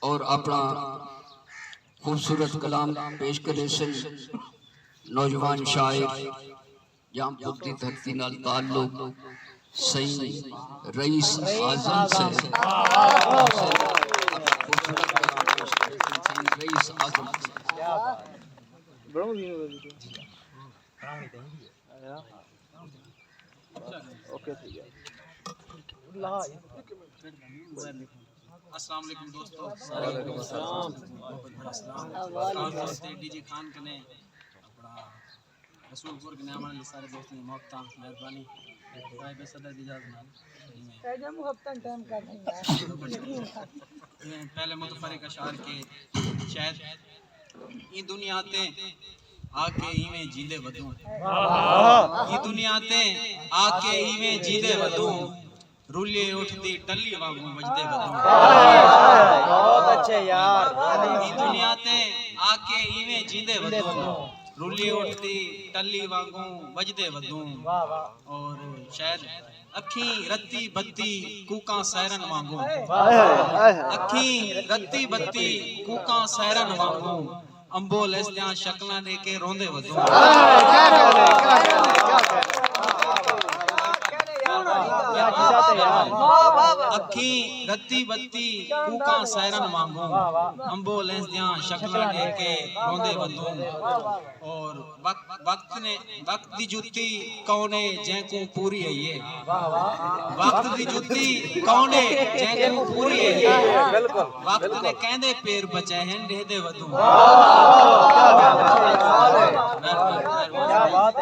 और अपना खूबसूरत कलाम पेश करे से नौजवान शायर जामपुर की धरती नाल ताल्लुक सही रईस आजम से रईस आजम अस्सलाम वालेकुम दोस्तों। डीजी खान कने अपना रसूलपुर के नाम वाले सारे दोस्तों की मोहब्बत मेहरबानी साहिब सदर दी इजाजत पहले मुतफरिक अशार के शायद ई दुनिया ते आके इवें जीदे वदू ई दुनिया ते आके इवें जीदे वदू रुले उठती टल्ली वांगू बजदे वदू। बहुत अच्छे यार। ई दुनिया ते आके इवें जीदे वदू रुली उठती टल्ली वांगू बजदे वदू। और शायद अखी रत्ती बत्ती कूका सैरन वांगू अखी रत्ती बत्ती कूका सैरन वांगू अंबोल इसदियां शक्लां देके रोंदे वदू। अखी रत्ती बत्ती कूका सैरन वांगू अंबोल इसदियां शक्लां देके रोंदे वदू। और वक्त दी जुत्ती कौने जैकू पूरी है ये वक्त दी जुत्ती कौने जैकू पूरी है ये वक्त ने कहंदे पैर बचे हैं देदे वदू।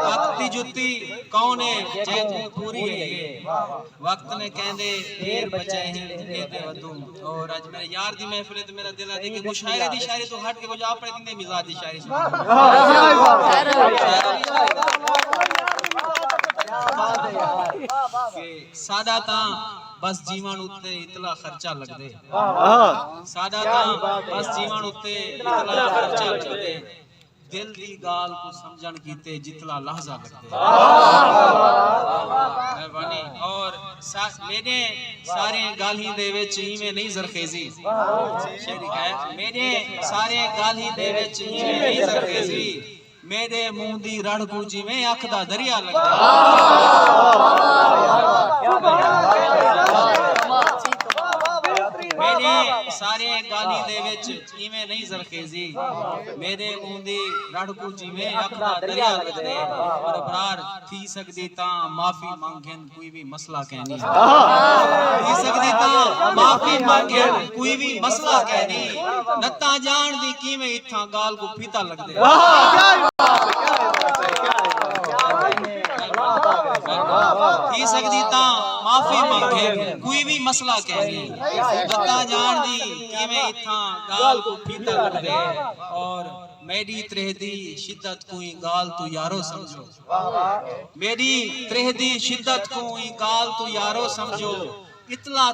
वक्त दी जुत्ती कौने जैकू पूरी है ये वक्त ने कहंदे पैर बचे हैं देदे वदू। और आज मेरे यार दी महफिल ते मेरा दिल है कि मुशायरे दी शायरी तो हट के वो आप अपने मिजाज दी शायरी सादा ता बस जीवन उत्ते इतला खर्चा लगदे सादा ता बस जीवन उत्ते इतला खर्चा लगदे दिल दी गाल को समझण कीते जितला लहजा लगदे। मेहरबानी। और मेरे सारे गाली दे विच इवें नहीं जरखेजी शेरी है मेरे सारे गाली दे विच इवें नहीं जरखेजी मेरे मुंह दी रड़ को जिवें अख दा दरिया लगदा। मेरे सारे गाली दे विच इवें नहीं जरखेजी मेरे मुंह दी रड़ को जिवें अख दा दरिया लगदे। और बरार थी सकदी ता माफी मांगन कोई भी मसला कहनी थी सकदी ता माफी मांगन कोई भी मसला कहनी नत्ता जान दी किवें इत्थां गाल को फीता लगदे। थी सकदी ता माफी मांगे कोई भी मसला कहनी नत्ता जान दी किवें इत्थां गाल को फीता लगदे। और मेरी त्रेहदी शिद्दत कोई गाल तू यारो समझो मेरी त्रेहदी शिद्दत कोई गाल तू यारो समझो इतला